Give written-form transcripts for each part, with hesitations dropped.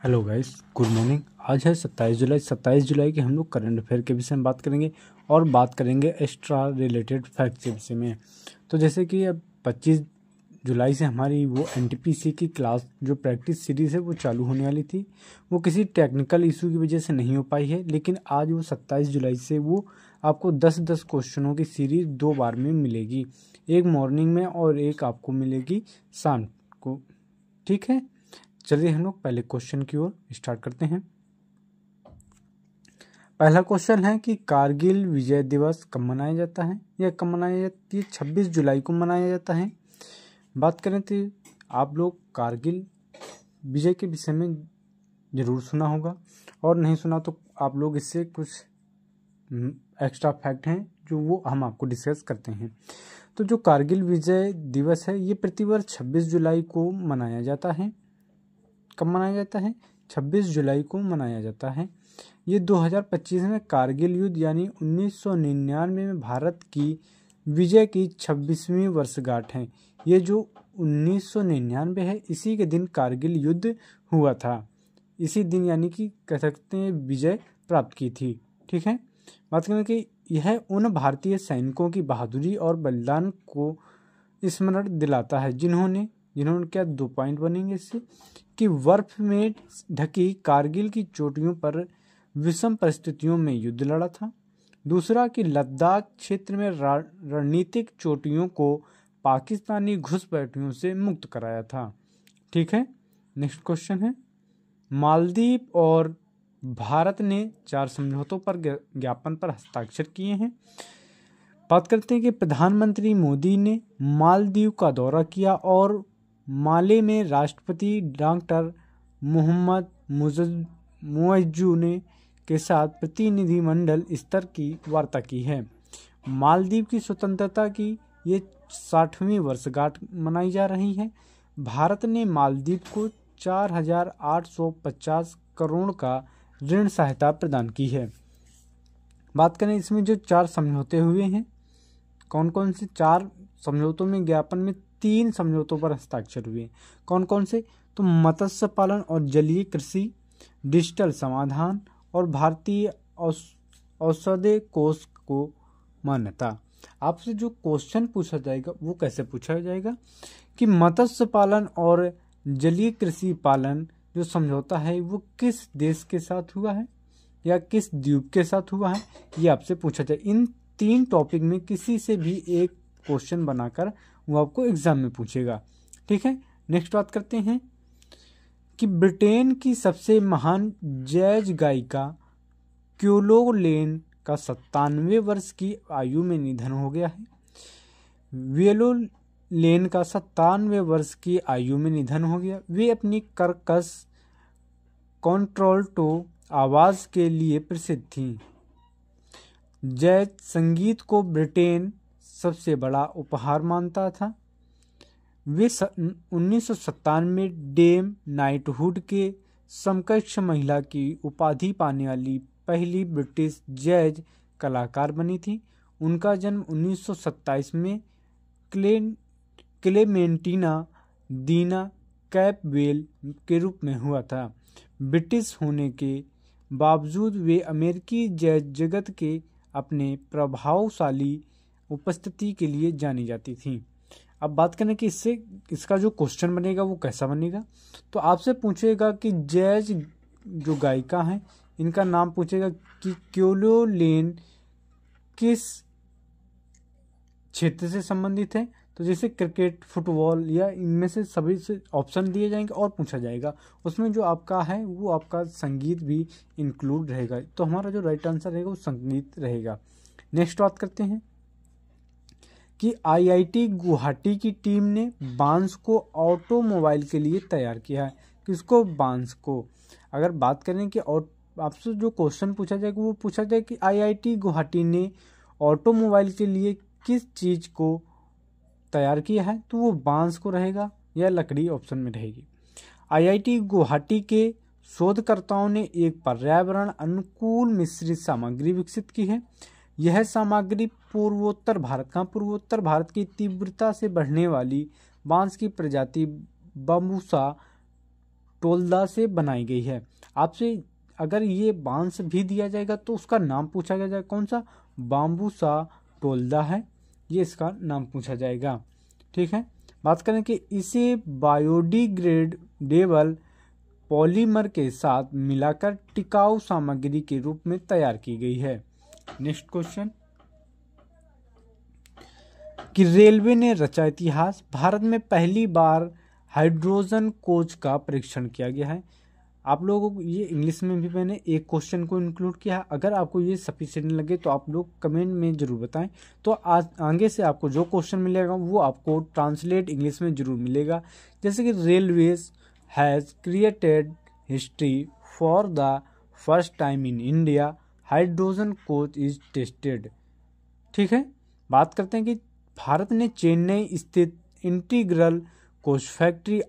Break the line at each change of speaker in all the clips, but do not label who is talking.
Hello guys, good morning. आज है 27 जुलाई के हम लोग करंट अफेयर के विषय में बात करेंगे और बात करेंगे एक्स्ट्रा रिलेटेड फैक्ट्स के विषय में। तो जैसे कि अब 25 जुलाई से हमारी वो एनटीपीसी की क्लास जो प्रैक्टिस सीरीज़ है वो चालू होने वाली थी। वो किसी टेक्निकल इशू की वजह से नहीं हो पाई है, लेकिन आज वो 27 जुलाई से वो आपको 10-10 क्वेश्चनों की सीरीज़ 2 बार में मिलेगी। एक मॉर्निंग में और एक आपको मिलेगी शाम को। ठीक है, चलिए हम लोग पहले क्वेश्चन की ओर स्टार्ट करते हैं। पहला क्वेश्चन है कि कारगिल विजय दिवस कब मनाया जाता है या कब मनाया जाती है। 26 जुलाई को मनाया जाता है। बात करें तो आप लोग कारगिल विजय के विषय में ज़रूर सुना होगा, और नहीं सुना तो आप लोग इससे कुछ एक्स्ट्रा फैक्ट हैं जो वो हम आपको डिस्कस करते हैं। तो जो कारगिल विजय दिवस है ये प्रतिवर्ष 26 जुलाई को मनाया जाता है। कब मनाया जाता है? 26 जुलाई को मनाया जाता है। ये 2025 में कारगिल युद्ध यानी 1999 में भारत की विजय की 26वीं वर्षगांठ है। ये जो 1999 है, इसी के दिन कारगिल युद्ध हुआ था। इसी दिन यानी कि कह सकते हैं विजय प्राप्त की थी। ठीक है, बात करें कि यह उन भारतीय सैनिकों की बहादुरी और बलिदान को स्मरण दिलाता है जिन्होंने क्या 2 पॉइंट बनेंगे इससे कि बर्फ में ढकी कारगिल की चोटियों पर विषम परिस्थितियों में युद्ध लड़ा था। दूसरा कि लद्दाख क्षेत्र में रणनीतिक चोटियों को पाकिस्तानी घुसपैठियों से मुक्त कराया था। ठीक है, नेक्स्ट क्वेश्चन है, मालदीव और भारत ने 4 समझौतों पर ज्ञापन पर हस्ताक्षर किए हैं। बात करते हैं कि प्रधानमंत्री मोदी ने मालदीव का दौरा किया और माले में राष्ट्रपति डॉक्टर मोहम्मद मुइज़्ज़ू ने के साथ प्रतिनिधिमंडल स्तर की वार्ता की है। मालदीव की स्वतंत्रता की ये 60वीं वर्षगांठ मनाई जा रही है। भारत ने मालदीव को 4,850 करोड़ का ऋण सहायता प्रदान की है। बात करें इसमें जो 4 समझौते हुए हैं, कौन कौन से 4 समझौतों में ज्ञापन में 3 समझौतों पर हस्ताक्षर हुए। कौन कौन से? तो मत्स्य पालन और जलीय कृषि, डिजिटल समाधान और भारतीय औषधि कोष को मान्यता। आपसे जो क्वेश्चन पूछा जाएगा वो कैसे पूछा जाएगा कि मत्स्य पालन और जलीय कृषि पालन जो समझौता है वो किस देश के साथ हुआ है या किस द्वीप के साथ हुआ है, ये आपसे पूछा जाए। इन 3 टॉपिक में किसी से भी एक क्वेश्चन बनाकर वो आपको एग्जाम में पूछेगा। ठीक है, नेक्स्ट बात करते हैं कि ब्रिटेन की सबसे महान जैज गायिका क्योलोलेन का 97 वर्ष की आयु में निधन हो गया है। वियोलेन का 97 वर्ष की आयु में निधन हो गया। वे अपनी कर्कश कॉन्ट्राल्टो आवाज के लिए प्रसिद्ध थीं। जैज संगीत को ब्रिटेन सबसे बड़ा उपहार मानता था। वे 1997 में डेम नाइटहुड के समकक्ष महिला की उपाधि पाने वाली पहली ब्रिटिश जैज कलाकार बनी थी। उनका जन्म 1927 में क्लेमेंटीना दीना कैपबेल के रूप में हुआ था। ब्रिटिश होने के बावजूद वे अमेरिकी जैज जगत के अपने प्रभावशाली उपस्थिति के लिए जानी जाती थी। अब बात करें कि इसका जो क्वेश्चन बनेगा वो कैसा बनेगा, तो आपसे पूछेगा कि जैज जो गायिका हैं इनका नाम पूछेगा कि क्योलोलेन किस क्षेत्र से संबंधित है। तो जैसे क्रिकेट, फुटबॉल या इनमें से सभी से ऑप्शन दिए जाएंगे और पूछा जाएगा। उसमें जो आपका है वो आपका संगीत भी इंक्लूड रहेगा। तो हमारा जो राइट आंसर रहेगा वो संगीत रहेगा। नेक्स्ट बात करते हैं कि आईआईटी गुवाहाटी की टीम ने बांस को ऑटोमोबाइल के लिए तैयार किया है। किसको? बांस को। अगर बात करें कि आपसे जो क्वेश्चन पूछा जाएगा वो पूछा जाए कि आईआईटी गुवाहाटी ने ऑटोमोबाइल के लिए किस चीज़ को तैयार किया है, तो वो बांस को रहेगा या लकड़ी ऑप्शन में रहेगी। आईआईटी गुवाहाटी के शोधकर्ताओं ने एक पर्यावरण अनुकूल मिश्रित सामग्री विकसित की है। यह सामग्री पूर्वोत्तर भारत की तीव्रता से बढ़ने वाली बांस की प्रजाति बम्बूसा टोल्दा से बनाई गई है। आपसे अगर ये बांस भी दिया जाएगा तो उसका नाम पूछा जाएगा, कौन सा? बाम्बूसा टोल्दा है, ये इसका नाम पूछा जाएगा। ठीक है, बात करें कि इसे बायोडिग्रेडेबल पॉलीमर के साथ मिलाकर टिकाऊ सामग्री के रूप में तैयार की गई है। नेक्स्ट क्वेश्चन कि रेलवे ने रचा इतिहास, भारत में पहली बार हाइड्रोजन कोच का परीक्षण किया गया है। आप लोगों को ये इंग्लिश में भी मैंने एक क्वेश्चन को इंक्लूड किया है। अगर आपको ये सफिशिएंट लगे तो आप लोग कमेंट में जरूर बताएं, तो आज आगे से आपको जो क्वेश्चन मिलेगा वो आपको ट्रांसलेट इंग्लिश में जरूर मिलेगा। जैसे कि railways has created history for the first time in India, hydrogen coach is tested. ठीक है, बात करते हैं कि भारत ने चेन्नई स्थित इंटीग्रल कोच फैक्ट्री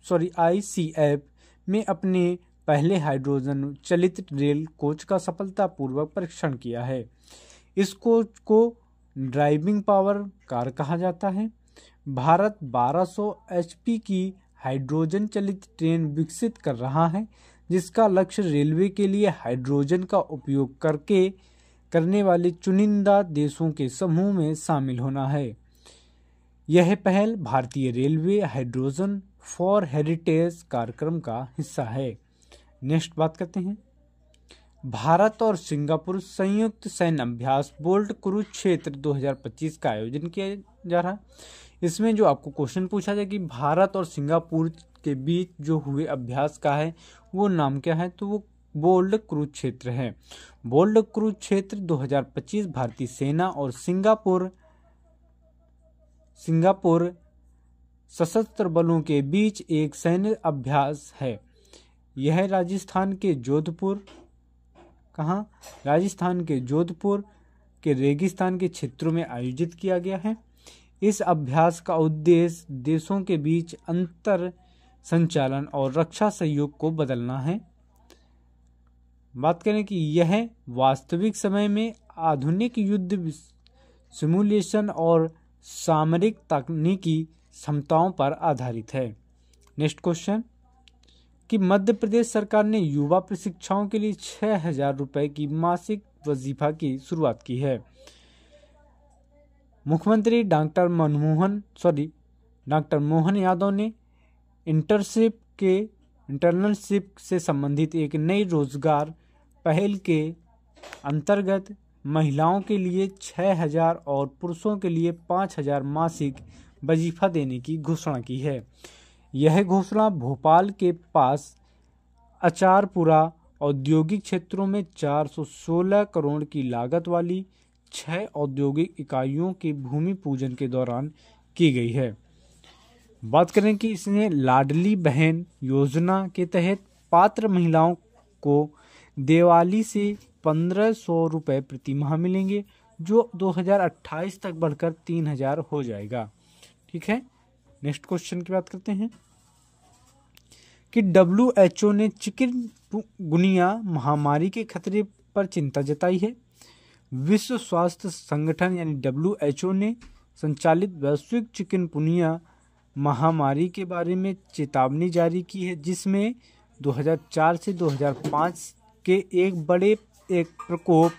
ICF में अपने पहले हाइड्रोजन चलित रेल कोच का सफलतापूर्वक परीक्षण किया है। इस कोच को ड्राइविंग पावर कार कहा जाता है। भारत 1200 HP की हाइड्रोजन चलित ट्रेन विकसित कर रहा है, जिसका लक्ष्य रेलवे के लिए हाइड्रोजन का उपयोग करने वाले चुनिंदा देशों के समूह में शामिल होना है। यह पहल भारतीय रेलवे हाइड्रोजन फॉर हेरिटेज कार्यक्रम का हिस्सा है। नेक्स्ट बात करते हैं, भारत और सिंगापुर संयुक्त सैन्य अभ्यास बोल्ट कुरुक्षेत्र 2025 का आयोजन किया जा रहा है। इसमें जो आपको क्वेश्चन पूछा जाए कि भारत और सिंगापुर के बीच जो हुए अभ्यास का है वो नाम क्या है, तो वो बोल्ट कुरुक्षेत्र है। बोल्ट कुरुक्षेत्र 2025 भारतीय सेना और सिंगापुर सशस्त्र बलों के बीच एक सैन्य अभ्यास है। यह राजस्थान के जोधपुर के रेगिस्तान के क्षेत्रों में आयोजित किया गया है। इस अभ्यास का उद्देश्य देशों के बीच अंतर संचालन और रक्षा सहयोग को बदलना है। बात करें कि यह वास्तविक समय में आधुनिक युद्ध सिमुलेशन और सामरिक तकनीकी क्षमताओं पर आधारित है। नेक्स्ट क्वेश्चन कि मध्य प्रदेश सरकार ने युवा प्रशिक्षाओं के लिए 6,000 रुपए की मासिक वजीफा की शुरुआत की है। मुख्यमंत्री डॉक्टर मोहन यादव ने इंटर्नशिप से संबंधित एक नई रोजगार पहल के अंतर्गत महिलाओं के लिए 6,000 और पुरुषों के लिए 5,000 मासिक वजीफा देने की घोषणा की है। यह घोषणा भोपाल के पास अचारपुरा औद्योगिक क्षेत्रों में 416 करोड़ की लागत वाली 6 औद्योगिक इकाइयों के भूमि पूजन के दौरान की गई है। बात करें कि इसने लाडली बहन योजना के तहत पात्र महिलाओं को दिवाली से 1,500 रुपये प्रति माह मिलेंगे, जो 2028 तक बढ़कर 3,000 हो जाएगा। ठीक है, नेक्स्ट क्वेश्चन की बात करते हैं कि WHO ने चिकनगुनिया महामारी के खतरे पर चिंता जताई है। विश्व स्वास्थ्य संगठन यानी WHO ने संचालित वैश्विक चिकनगुनिया महामारी के बारे में चेतावनी जारी की है, जिसमें 2004 से 2005 के एक प्रकोप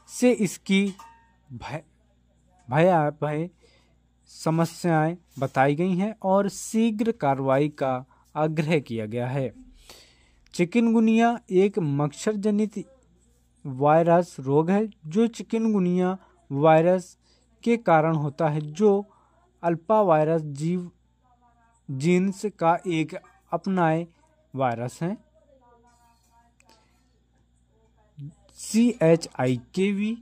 से इसकी भयावह समस्याएं बताई गई हैं और शीघ्र कार्रवाई का आग्रह किया गया है। चिकनगुनिया एक मच्छर जनित वायरस रोग है जो चिकनगुनिया वायरस के कारण होता है, जो अल्फा वायरस जीन्स का एक अपनाए वायरस है। CHIKV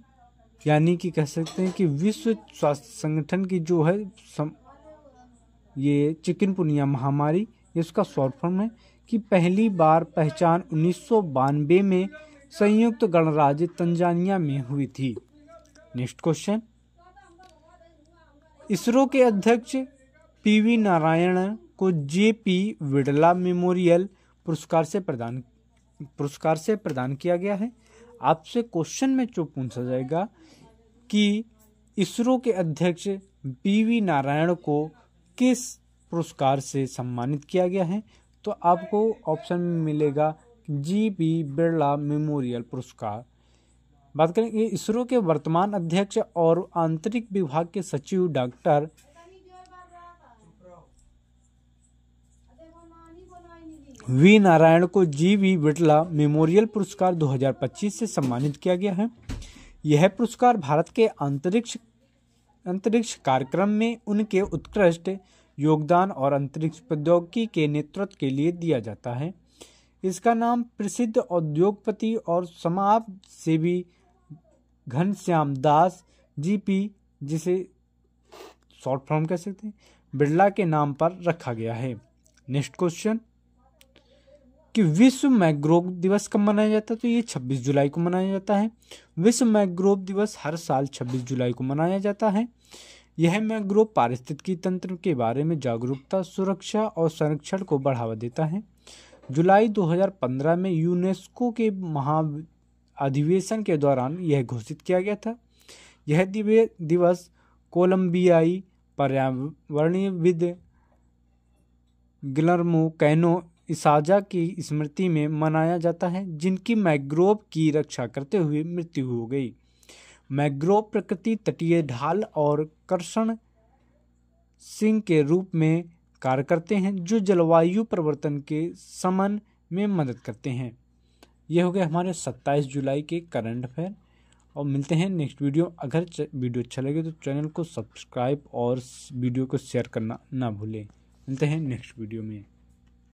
यानी कि कह सकते हैं कि विश्व स्वास्थ्य संगठन की जो है ये चिकनगुनिया महामारी, इसका शॉर्ट फॉर्म है कि पहली बार पहचान 1992 में संयुक्त गणराज्य तंजानिया में हुई थी। नेक्स्ट क्वेश्चन, इसरो के अध्यक्ष PV नारायण को JP विड़ला मेमोरियल पुरस्कार से प्रदान किया गया है। आपसे क्वेश्चन में जो पूछा जाएगा कि इसरो के अध्यक्ष PV नारायण को किस पुरस्कार से सम्मानित किया गया है, तो आपको ऑप्शन में मिलेगा जी.पी. बिरला मेमोरियल पुरस्कार। बात करें ये इसरो के वर्तमान अध्यक्ष और आंतरिक विभाग के सचिव डॉक्टर वी नारायण को जी.वी. बिरला मेमोरियल पुरस्कार 2025 से सम्मानित किया गया है। यह पुरस्कार भारत के अंतरिक्ष कार्यक्रम में उनके उत्कृष्ट योगदान और अंतरिक्ष प्रौद्योगिकी के नेतृत्व के लिए दिया जाता है। इसका नाम प्रसिद्ध उद्योगपति और समाज सेवी घनश्याम दास जी.पी. जिसे शॉर्ट फॉर्म कह सकते हैं बिरला के नाम पर रखा गया है। नेक्स्ट क्वेश्चन कि विश्व मैंग्रोव दिवस कब मनाया जाता है? तो ये 26 जुलाई को मनाया जाता है। विश्व मैंग्रोव दिवस हर साल 26 जुलाई को मनाया जाता है। यह मैंग्रोव पारिस्थितिकी तंत्र के बारे में जागरूकता, सुरक्षा और संरक्षण को बढ़ावा देता है। जुलाई 2015 में यूनेस्को के महाअधिवेशन के दौरान यह घोषित किया गया था। यह दिवस कोलंबियाई पर्यावरणविद गिलर्मो कैनो इसाजा की स्मृति में मनाया जाता है, जिनकी मैंग्रोव की रक्षा करते हुए मृत्यु हो गई। मैंग्रोव प्रकृति, तटीय ढाल और कर्षण सिंक के रूप में कार्य करते हैं, जो जलवायु परिवर्तन के शमन में मदद करते हैं। यह हो गया हमारे 27 जुलाई के करंट अफेयर और मिलते हैं नेक्स्ट वीडियो। अगर वीडियो अच्छा लगे तो चैनल को सब्सक्राइब और वीडियो को शेयर करना ना भूलें। मिलते हैं नेक्स्ट वीडियो में।